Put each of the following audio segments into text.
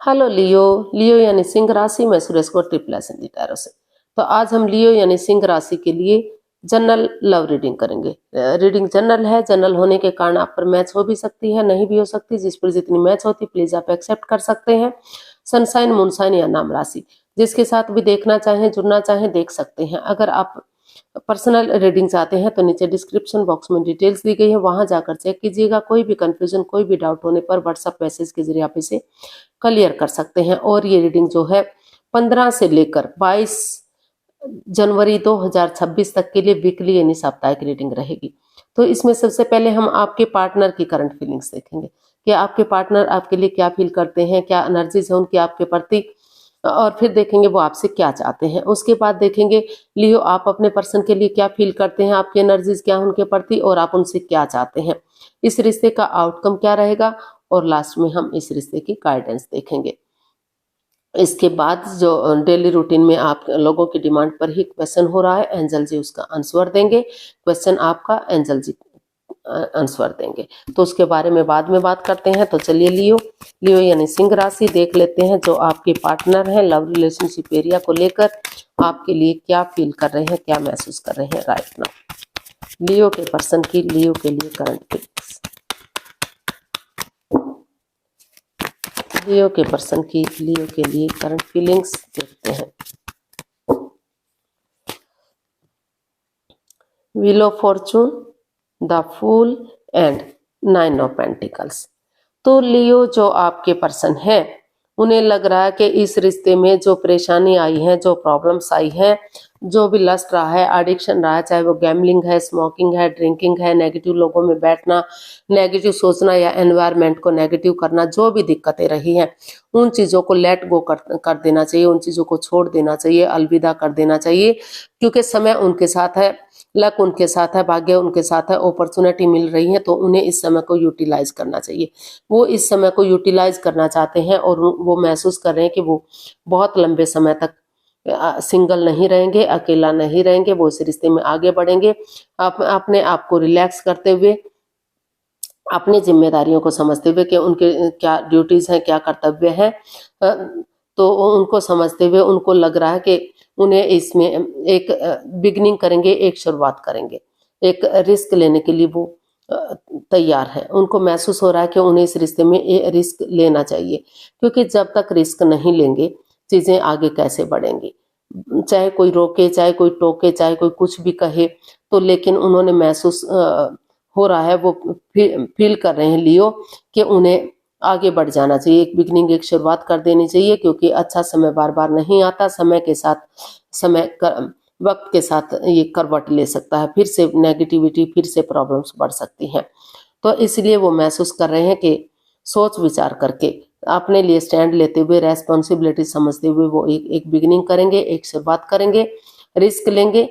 Hello लियो। लियो यानी सिंह राशि में सुरेश को ट्रिपल एसेंडेंट टैरो से। तो आज हम लियो यानी सिंह राशि के लिए जनरल लव रीडिंग करेंगे। रीडिंग जनरल है। जनरल होने के कारण आप पर मैच हो भी सकती है, नहीं भी हो सकती। जिस पर जितनी मैच होती प्लीज आप एक्सेप्ट कर सकते हैं। सनसाइन, मूनसाइन या नाम राशि जिसके साथ भी देखना चाहें, जुड़ना चाहें, देख सकते हैं। अगर आप पर्सनल रीडिंग चाहते हैं तो नीचे डिस्क्रिप्शन बॉक्स में डिटेल्स दी गई है, वहां जाकर चेक कीजिएगा। कोई भी कंफ्यूजन, कोई भी डाउट होने पर व्हाट्सएप मैसेज के जरिए आप इसे क्लियर कर सकते हैं। और ये रीडिंग जो है 15 से लेकर 22 जनवरी 2026 तक के लिए वीकली यानी साप्ताहिक रीडिंग रहेगी। तो इसमें सबसे पहले हम आपके पार्टनर की करंट फीलिंग्स देखेंगे कि आपके पार्टनर आपके लिए क्या फील करते हैं, क्या एनर्जीज है उनकी आपके प्रति, और फिर देखेंगे वो आपसे क्या चाहते हैं। उसके बाद देखेंगे लियो आप अपने पर्सन के लिए क्या फील करते हैं, आपकी एनर्जीज क्या है उनके प्रति, और आप उनसे क्या चाहते हैं, इस रिश्ते का आउटकम क्या रहेगा, और लास्ट में हम इस रिश्ते की गाइडेंस देखेंगे। इसके बाद जो डेली रूटीन में आप लोगों की डिमांड पर ही क्वेश्चन हो रहा है, एंजल जी उसका आंसर देंगे। क्वेश्चन आपका एंजल जी आंसर देंगे, तो उसके बारे में बाद में बात करते हैं। तो चलिए लियो यानी सिंह राशि देख लेते हैं। जो आपके पार्टनर हैं लव रिलेशनशिप एरिया को लेकर आपके लिए क्या फील कर रहे हैं, क्या महसूस कर रहे हैं राइट नाउ। लियो के पर्सन की लियो के लिए करंट फीलिंग्स, लियो के पर्सन की लियो के लिए करंट फीलिंग्स देखते हैं। Wheel of fortune, the fool and 9 of pentacles. तो लियो जो आपके पर्सन है उन्हें लग रहा है कि इस रिश्ते में जो परेशानी आई है, जो प्रॉब्लम्स आई है, जो भी लस्ट रहा है, एडिक्शन रहा है, चाहे वो गैम्बलिंग है, स्मोकिंग है, ड्रिंकिंग है, नेगेटिव लोगों में बैठना, नेगेटिव सोचना या एनवायरनमेंट को नेगेटिव करना, जो भी दिक्कतें रही हैं उन चीज़ों को लेट गो कर देना चाहिए, उन चीज़ों को छोड़ देना चाहिए, अलविदा कर देना चाहिए। क्योंकि समय उनके साथ है, लक उनके साथ है, भाग्य उनके साथ है, अपॉर्चुनिटी मिल रही है, तो उन्हें इस समय को यूटिलाइज करना चाहिए। वो इस समय को यूटिलाइज करना चाहते हैं और वो महसूस कर रहे हैं कि वो बहुत लंबे समय तक सिंगल नहीं रहेंगे, अकेला नहीं रहेंगे, वो इस रिश्ते में आगे बढ़ेंगे। अपने आप को रिलैक्स करते हुए, अपनी जिम्मेदारियों को समझते हुए कि उनके क्या ड्यूटीज हैं, क्या कर्तव्य हैं, तो उनको समझते हुए उनको लग रहा है कि उन्हें इसमें एक बिगनिंग करेंगे, एक शुरुआत करेंगे, एक रिस्क लेने के लिए वो तैयार है। उनको महसूस हो रहा है कि उन्हें इस रिश्ते में रिस्क लेना चाहिए, क्योंकि जब तक रिस्क नहीं लेंगे चीजें आगे कैसे बढ़ेंगी। चाहे कोई रोके, चाहे कोई टोके, चाहे कोई कुछ भी कहे, तो लेकिन उन्होंने महसूस हो रहा है, वो फील कर रहे हैं लियो कि उन्हें आगे बढ़ जाना चाहिए, एक बिगनिंग, एक शुरुआत कर देनी चाहिए। क्योंकि अच्छा समय बार बार नहीं आता, समय के साथ वक्त के साथ ये करवट ले सकता है, फिर से नेगेटिविटी, फिर से प्रॉब्लम्स बढ़ सकती हैं। तो इसलिए वो महसूस कर रहे हैं कि सोच विचार करके अपने लिए स्टैंड लेते हुए, रेस्पॉन्सिबिलिटी समझते हुए वो एक बिगिनिंग करेंगे, एक शुरुआत करेंगे, रिस्क लेंगे,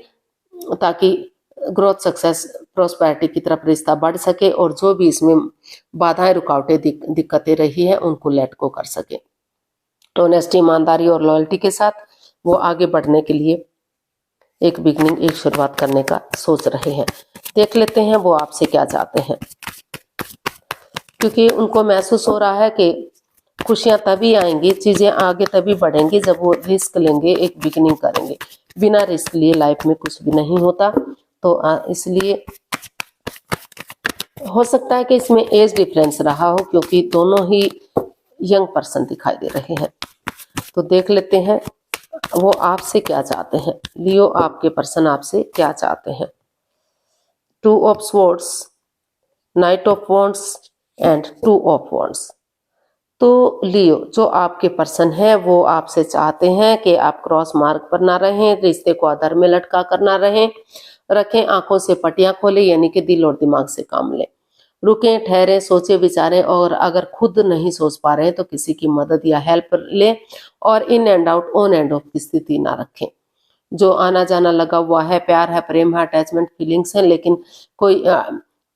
ताकि ग्रोथ, सक्सेस, प्रोस्पेरिटी की तरफ रिश्ता बढ़ सके और जो भी इसमें बाधाएं, रुकावटें, दिक्कतें रही है उनको लेट को कर सके। ऑनेस्टी, ईमानदारी और लॉयल्टी के साथ वो आगे बढ़ने के लिए एक बिगनिंग, एक शुरुआत करने का सोच रहे हैं। देख लेते हैं वो आपसे क्या चाहते हैं, क्योंकि उनको महसूस हो रहा है कि खुशियां तभी आएंगी, चीजें आगे तभी बढ़ेंगी जब वो रिस्क लेंगे, एक बिगनिंग करेंगे। बिना रिस्क लिए लाइफ में कुछ भी नहीं होता। तो इसलिए हो सकता है कि इसमें एज डिफरेंस रहा हो, क्योंकि दोनों ही यंग पर्सन दिखाई दे रहे हैं। तो देख लेते हैं वो आपसे क्या चाहते हैं। लियो आपके पर्सन आपसे क्या चाहते हैं। 2 of swords, night of wands and 2 of wands. तो लियो जो आपके पर्सन है वो आपसे चाहते हैं कि आप क्रॉस मार्ग पर ना रहें, रिश्ते को आधार में लटका कर ना रखें, आंखों से पटियां खोले, यानी कि दिल और दिमाग से काम लें, रुकें, ठहरें, सोचे विचारें, और अगर खुद नहीं सोच पा रहे हैं तो किसी की मदद या हेल्प लें, और in and out, on end of की स्थिति ना रखें। जो आना जाना लगा हुआ है, प्यार है, प्रेम है, अटैचमेंट फीलिंग्स है, लेकिन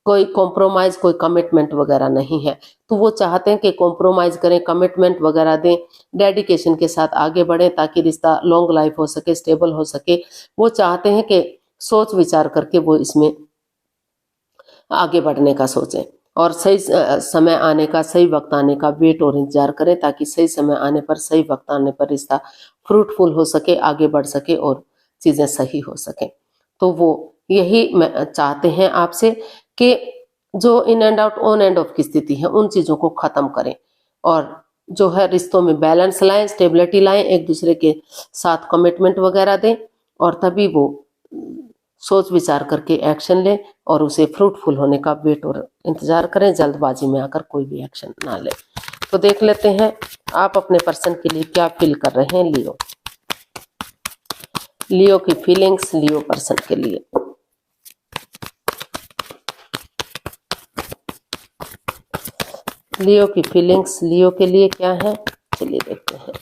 कोई कॉम्प्रोमाइज, कोई कमिटमेंट वगैरह नहीं है। तो वो चाहते हैं कि कॉम्प्रोमाइज करें, कमिटमेंट वगैरह दें, डेडिकेशन के साथ आगे बढ़ें, ताकि रिश्ता लॉन्ग लाइफ हो सके, स्टेबल हो सके। वो चाहते हैं कि सोच विचार करके वो इसमें आगे बढ़ने का सोचें, और सही समय आने का, सही वक्त आने का वेट और इंतजार करें, ताकि सही समय आने पर, सही वक्त आने पर रिश्ता फ्रूटफुल हो सके, आगे बढ़ सके और चीजें सही हो सके। तो वो यही मैं चाहते हैं आपसे कि जो in and out, on end of की स्थिति है, उन चीजों को खत्म करें और जो है रिश्तों में बैलेंस लाएं, स्टेबिलिटी लाएं, एक दूसरे के साथ कमिटमेंट वगैरह दें, और तभी वो सोच विचार करके एक्शन लें और उसे फ्रूटफुल होने का वेट और इंतजार करें, जल्दबाजी में आकर कोई भी एक्शन ना लें। तो देख लेते हैं आप अपने पर्सन के लिए क्या फील कर रहे हैं। लियो, लियो की फीलिंग्स लियो पर्सन के लिए। लियो की फीलिंग्स लियो के लिए क्या है, चलिए देखते हैं।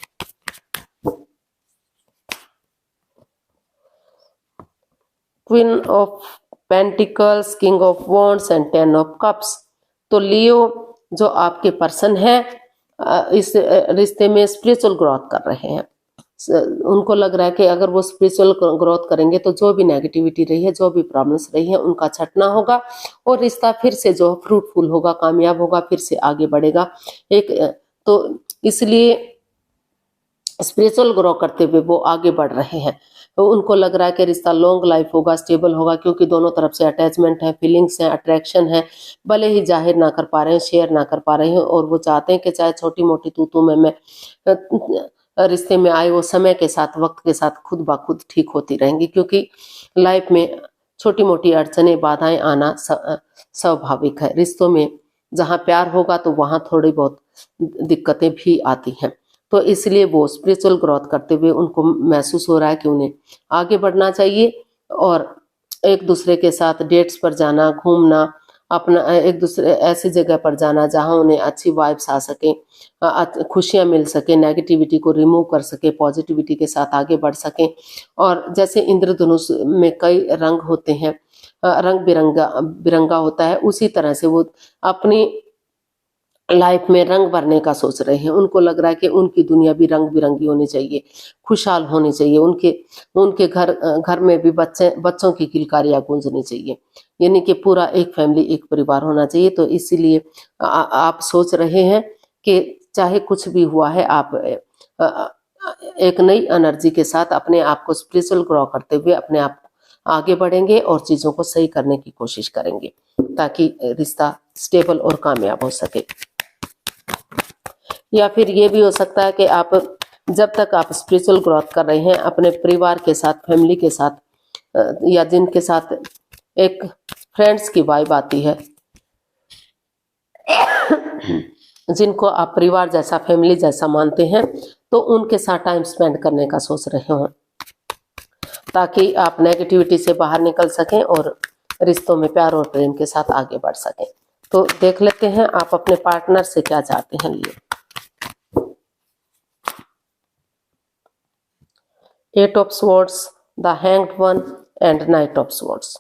Queen of pentacles, king of wands and 10 of cups. तो लियो जो आपके पर्सन है इस रिश्ते में स्पिरिचुअल ग्रोथ कर रहे हैं। उनको लग रहा है कि अगर वो स्पिरिचुअल ग्रोथ करेंगे तो जो भी नेगेटिविटी रही है, जो भी प्रॉब्लम्स रही है, उनका छटना होगा और रिश्ता फिर से जो फ्रूटफुल होगा, कामयाब होगा, फिर से आगे बढ़ेगा। एक तो इसलिए स्पिरिचुअल ग्रो करते हुए वो आगे बढ़ रहे हैं। तो उनको लग रहा है कि रिश्ता लॉन्ग लाइफ होगा, स्टेबल होगा, क्योंकि दोनों तरफ से अटैचमेंट है, फीलिंग्स है, अट्रैक्शन है, भले ही जाहिर ना कर पा रहे हैं, शेयर ना कर पा रहे हैं, और वो चाहते हैं कि चाहे छोटी मोटी तू मैं रिश्ते में आए, वो समय के साथ, वक्त के साथ खुद ब खुद ठीक होती रहेंगी, क्योंकि लाइफ में छोटी मोटी अड़चने, बाधाएं आना स्वाभाविक है। रिश्तों में जहाँ प्यार होगा तो वहाँ थोड़ी बहुत दिक्कतें भी आती हैं। तो इसलिए वो स्पिरिचुअल ग्रोथ करते हुए उनको महसूस हो रहा है कि उन्हें आगे बढ़ना चाहिए और एक दूसरे के साथ डेट्स पर जाना, घूमना, अपना एक दूसरे ऐसी जगह पर जाना जहां उन्हें अच्छी वाइब्स आ सके, खुशियां मिल सके, नेगेटिविटी को रिमूव कर सके, पॉजिटिविटी के साथ आगे बढ़ सके। और जैसे इंद्रधनुष में कई रंग होते हैं, रंग बिरंगा बिरंगा होता है, उसी तरह से वो अपनी लाइफ में रंग भरने का सोच रहे हैं। उनको लग रहा है कि उनकी दुनिया भी रंग बिरंगी होनी चाहिए, खुशहाल होनी चाहिए, उनके उनके घर में भी बच्चों की किलकारियां गूंजनी चाहिए, यानी कि पूरा एक फैमिली, एक परिवार होना चाहिए। तो इसीलिए आप सोच रहे हैं कि चाहे कुछ भी हुआ है, आप एक नई एनर्जी के साथ अपने आप को स्पिरिचुअल ग्रो करते हुए अपने आप आगे बढ़ेंगे और चीजों को सही करने की कोशिश करेंगे, ताकि रिश्ता स्टेबल और कामयाब हो सके। या फिर ये भी हो सकता है कि आप जब तक आप स्पिरिचुअल ग्रोथ कर रहे हैं अपने परिवार के साथ, फैमिली के साथ, या जिनके साथ एक फ्रेंड्स की वाइब आती है, जिनको आप परिवार जैसा, फैमिली जैसा मानते हैं, तो उनके साथ टाइम स्पेंड करने का सोच रहे हो, ताकि आप नेगेटिविटी से बाहर निकल सकें और रिश्तों में प्यार और प्रेम के साथ आगे बढ़ सकें। तो देख लेते हैं आप अपने पार्टनर से क्या चाहते हैं। लिए 8 of swords, the hanged one and Knight of swords।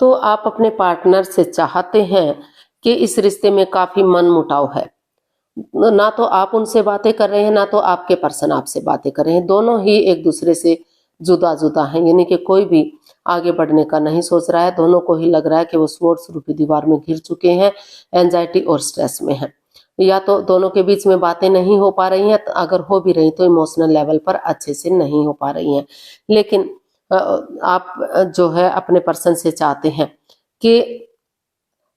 तो आप अपने पार्टनर से चाहते हैं कि इस रिश्ते में काफी मनमुटाव है, ना तो आप उनसे बातें कर रहे हैं, ना तो आपके पर्सन आपसे बातें कर रहे हैं, दोनों ही एक दूसरे से जुदा जुदा हैं, यानी कि कोई भी आगे बढ़ने का नहीं सोच रहा है। दोनों को ही लग रहा है कि वो स्वॉर्ड्स रूपी दीवार में घिर चुके हैं, एंजाइटी और स्ट्रेस में हैं। या तो दोनों के बीच में बातें नहीं हो पा रही हैं, अगर हो भी रही तो इमोशनल लेवल पर अच्छे से नहीं हो पा रही हैं। लेकिन आप जो है अपने पर्सन से चाहते हैं कि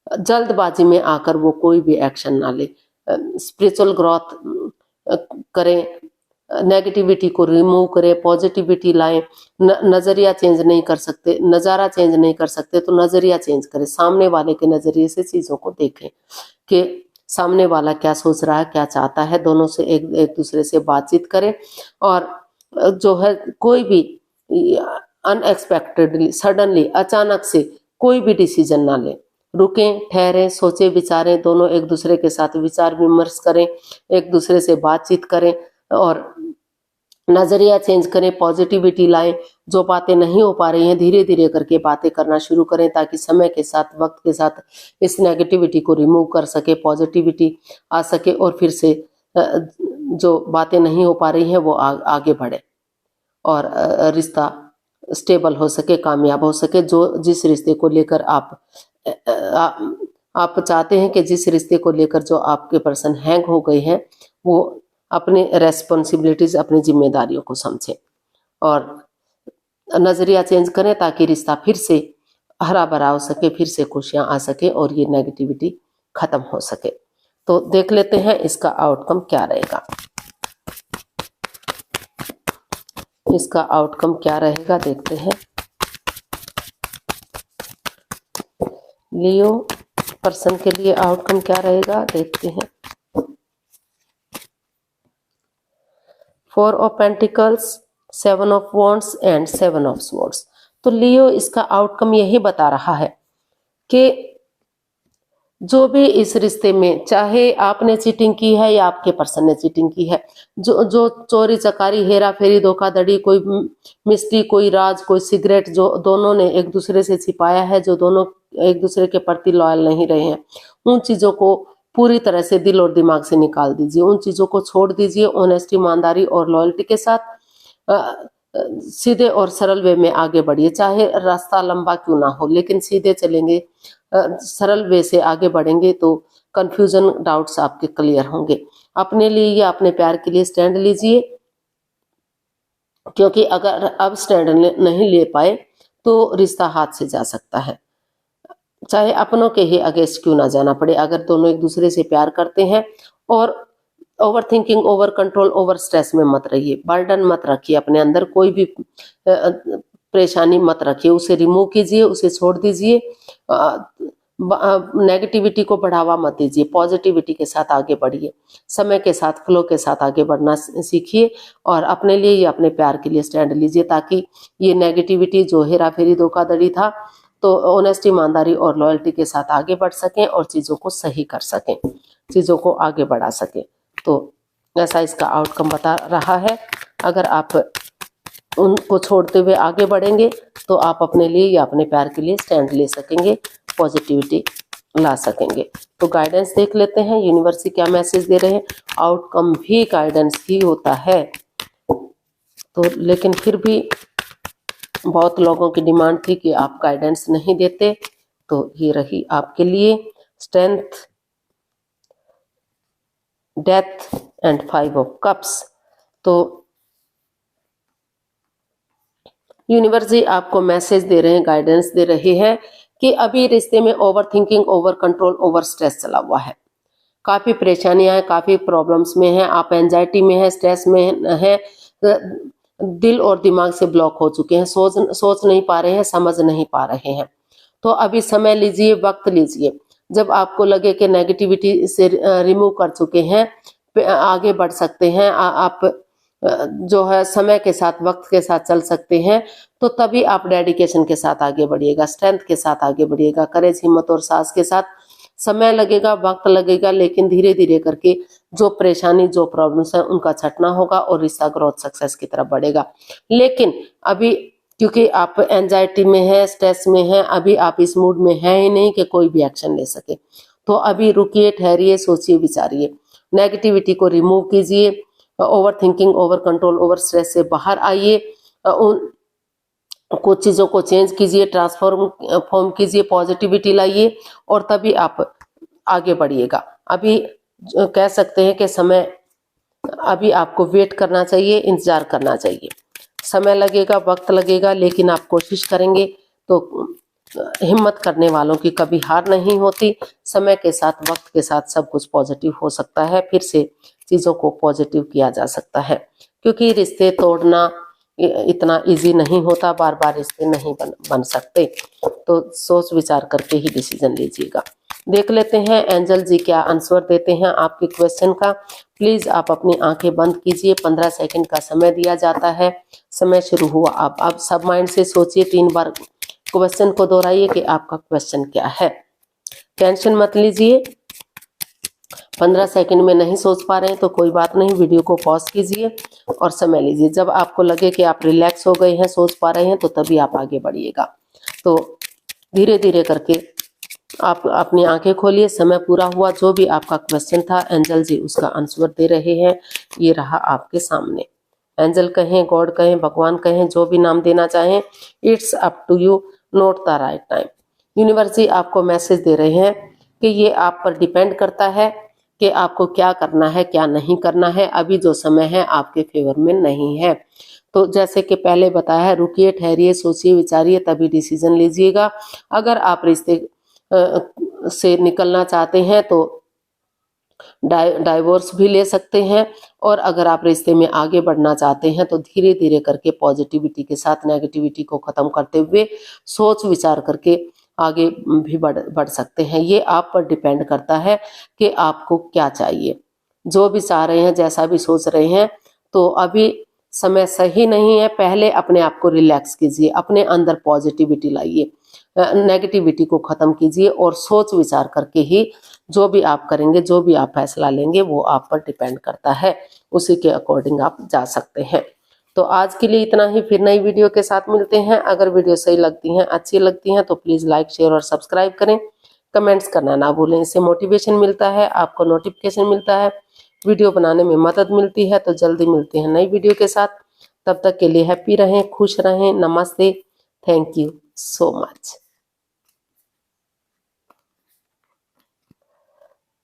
जल्दबाजी में आकर वो कोई भी एक्शन ना ले, स्पिरिचुअल ग्रोथ करें, नेगेटिविटी को रिमूव करें, पॉजिटिविटी लाएं। नजरिया चेंज नहीं कर सकते, नज़ारा चेंज नहीं कर सकते, तो नजरिया चेंज करें, सामने वाले के नजरिए से चीजों को देखें कि सामने वाला क्या सोच रहा है, क्या चाहता है। दोनों से एक दूसरे से बातचीत करें और जो है कोई भी अनएक्सपेक्टेडली, सडनली, अचानक से कोई भी डिसीजन ना लें, रुकें, ठहरें, सोचें, विचारें, दोनों एक दूसरे के साथ विचार विमर्श करें, एक दूसरे से बातचीत करें और नजरिया चेंज करें, पॉजिटिविटी लाएं। जो बातें नहीं हो पा रही हैं धीरे धीरे करके बातें करना शुरू करें, ताकि समय के साथ, वक्त के साथ इस नेगेटिविटी को रिमूव कर सके, पॉजिटिविटी आ सके और फिर से जो बातें नहीं हो पा रही हैं वो आगे बढ़े और रिश्ता स्टेबल हो सके, कामयाब हो सके। जो जिस रिश्ते को लेकर आप चाहते हैं कि जिस रिश्ते को लेकर जो आपके पर्सन हैंग हो गए हैं, वो अपने रेस्पॉन्सिबिलिटीज, अपनी जिम्मेदारियों को समझें और नजरिया चेंज करें, ताकि रिश्ता फिर से हरा भरा हो सके, फिर से खुशियां आ सके और ये नेगेटिविटी खत्म हो सके। तो देख लेते हैं इसका आउटकम क्या रहेगा। इसका आउटकम क्या रहेगा देखते हैं। लियो पर्सन के लिए आउटकम क्या रहेगा देखते हैं। 4 of pentacles, 7 of wands and 7 of swords. तो लियो इसका आउटकम यही बता रहा है कि जो भी इस रिश्ते में, चाहे आपने चीटिंग की है या आपके पर्सन ने चीटिंग की है, जो चोरी चकारी, हेरा फेरी, धोखाधड़ी, कोई मिस्ट्री, कोई राज, कोई सिगरेट जो दोनों ने एक दूसरे से छिपाया है, जो दोनों एक दूसरे के प्रति लॉयल नहीं रहे हैं, उन चीजों को पूरी तरह से दिल और दिमाग से निकाल दीजिए। उन चीजों को छोड़ दीजिए। ऑनेस्टी, ईमानदारी और लॉयल्टी के साथ सीधे और सरल वे में आगे बढ़िए। चाहे रास्ता लंबा क्यों ना हो, लेकिन सीधे चलेंगे, सरल वे से आगे बढ़ेंगे तो कंफ्यूजन, डाउट्स आपके क्लियर होंगे। अपने लिए या अपने प्यार के लिए स्टैंड लीजिए, क्योंकि अगर अब स्टैंड नहीं ले पाए तो रिश्ता हाथ से जा सकता है। चाहे अपनों के ही अगेंस्ट क्यों ना जाना पड़े, अगर दोनों एक दूसरे से प्यार करते हैं। और over thinking, over control, over stress में मत रहिए। बर्डन मत रखिए अपने अंदर, कोई भी परेशानी मत रखिए, उसे रिमूव कीजिए, उसे छोड़ दीजिए। नेगेटिविटी को बढ़ावा मत दीजिए, पॉजिटिविटी के साथ आगे बढ़िए। समय के साथ, फ्लो के साथ आगे बढ़ना सीखिए और अपने लिए या अपने प्यार के लिए स्टैंड लीजिए, ताकि ये नेगेटिविटी जो हेरा फेरी, धोखाधड़ी था, तो ऑनेस्टी, ईमानदारी और लॉयल्टी के साथ आगे बढ़ सकें और चीजों को सही कर सकें, चीजों को आगे बढ़ा सकें। तो ऐसा इसका आउटकम बता रहा है। अगर आप उनको छोड़ते हुए आगे बढ़ेंगे तो आप अपने लिए या अपने प्यार के लिए स्टैंड ले सकेंगे, पॉजिटिविटी ला सकेंगे। तो गाइडेंस देख लेते हैं, यूनिवर्स क्या मैसेज दे रहे हैं। आउटकम भी गाइडेंस ही होता है, तो लेकिन फिर भी बहुत लोगों की डिमांड थी कि आप गाइडेंस नहीं देते, तो ये रही आपके लिए strength, death and 5 of cups. तो यूनिवर्स जी आपको मैसेज दे रहे हैं, गाइडेंस दे रहे हैं कि अभी रिश्ते में over thinking, over control, over stress चला हुआ है। काफी परेशानियां हैं, काफी प्रॉब्लम्स में हैं, आप एंजाइटी में हैं, स्ट्रेस में हैं, दिल और दिमाग से ब्लॉक हो चुके हैं, सोच नहीं पा रहे हैं, समझ नहीं पा रहे हैं। तो अभी समय लीजिए, वक्त लीजिए। जब आपको लगे कि नेगेटिविटी से रिमूव कर चुके हैं, आगे बढ़ सकते हैं, आप जो है समय के साथ, वक्त के साथ चल सकते हैं, तो तभी आप डेडिकेशन के साथ आगे बढ़िएगा, स्ट्रेंथ के साथ आगे बढ़िएगा, करेज, हिम्मत और साहस के साथ। समय लगेगा, वक्त लगेगा, लेकिन धीरे धीरे करके जो परेशानी, जो प्रॉब्लम्स है, उनका छटना होगा और रिश्ता ग्रोथ, सक्सेस की तरफ बढ़ेगा। लेकिन अभी क्योंकि आप एंजाइटी में है, स्ट्रेस में है, अभी आप इस मूड में है ही नहीं कि कोई भी एक्शन ले सके। तो अभी रुकिए, ठहरिए, सोचिए, विचारिए, नेगेटिविटी को रिमूव कीजिए, over thinking, over control, over stress से बाहर आइए, उन कुछ चीजों को चेंज कीजिए, ट्रांसफॉर्म कीजिए, पॉजिटिविटी लाइए और तभी आप आगे बढ़िएगा। अभी कह सकते हैं कि समय, अभी आपको वेट करना चाहिए, इंतजार करना चाहिए। समय लगेगा, वक्त लगेगा, लेकिन आप कोशिश करेंगे तो हिम्मत करने वालों की कभी हार नहीं होती। समय के साथ, वक्त के साथ सब कुछ पॉजिटिव हो सकता है, फिर से चीजों को पॉजिटिव किया जा सकता है, क्योंकि रिश्ते तोड़ना इतना इजी नहीं होता, बार बार रिश्ते नहीं बन सकते। तो सोच विचार करके ही डिसीजन लीजिएगा। देख लेते हैं एंजल जी क्या आंसर देते हैं आपके क्वेश्चन का। प्लीज आप अपनी आंखें बंद कीजिए, 15 सेकंड का समय दिया जाता है। समय शुरू हुआ। आप सब माइंड से सोचिए, 3 बार क्वेश्चन को दोहराइए कि आपका क्वेश्चन क्या है। टेंशन मत लीजिए, 15 सेकंड में नहीं सोच पा रहे हैं तो कोई बात नहीं, वीडियो को पॉज कीजिए और समय लीजिए। जब आपको लगे कि आप रिलैक्स हो गए हैं, सोच पा रहे हैं, तो तभी आप आगे बढ़िएगा। तो धीरे धीरे करके आप अपनी आंखें खोलिए। समय पूरा हुआ। जो भी आपका क्वेश्चन था, एंजल जी उसका आंसर दे रहे हैं। ये रहा आपके सामने। एंजल कहें, गॉड कहें, भगवान कहें, जो भी नाम देना चाहें, it's up to you, not the right time. Universe ji आपको मैसेज दे रहे हैं कि ये आप पर डिपेंड करता है कि आपको क्या करना है, क्या नहीं करना है। अभी जो समय है आपके फेवर में नहीं है। तो जैसे कि पहले बताया है, रुकिए, ठहरिए, सोचिए, विचारिए, तभी डिसीजन लीजिएगा। अगर आप रिश्ते से निकलना चाहते हैं तो डाइवोर्स भी ले सकते हैं, और अगर आप रिश्ते में आगे बढ़ना चाहते हैं तो धीरे धीरे करके पॉजिटिविटी के साथ नेगेटिविटी को खत्म करते हुए सोच विचार करके आगे भी बढ़ सकते हैं। ये आप पर डिपेंड करता है कि आपको क्या चाहिए। जो भी चाह रहे हैं, जैसा भी सोच रहे हैं, तो अभी समय सही नहीं है। पहले अपने आप को रिलैक्स कीजिए, अपने अंदर पॉजिटिविटी लाइए, नेगेटिविटी को खत्म कीजिए, और सोच विचार करके ही जो भी आप करेंगे, जो भी आप फैसला लेंगे, वो आप पर डिपेंड करता है। उसी के अकॉर्डिंग आप जा सकते हैं। तो आज के लिए इतना ही, फिर नई वीडियो के साथ मिलते हैं। अगर वीडियो सही लगती हैं, अच्छी लगती हैं, तो प्लीज़ लाइक, शेयर और सब्सक्राइब करें। कमेंट्स करना ना भूलें, इससे मोटिवेशन मिलता है, आपको नोटिफिकेशन मिलता है, वीडियो बनाने में मदद मिलती है। तो जल्दी मिलते हैं नई वीडियो के साथ। तब तक के लिए हैप्पी रहें, खुश रहें। नमस्ते, थैंक यू सो मच।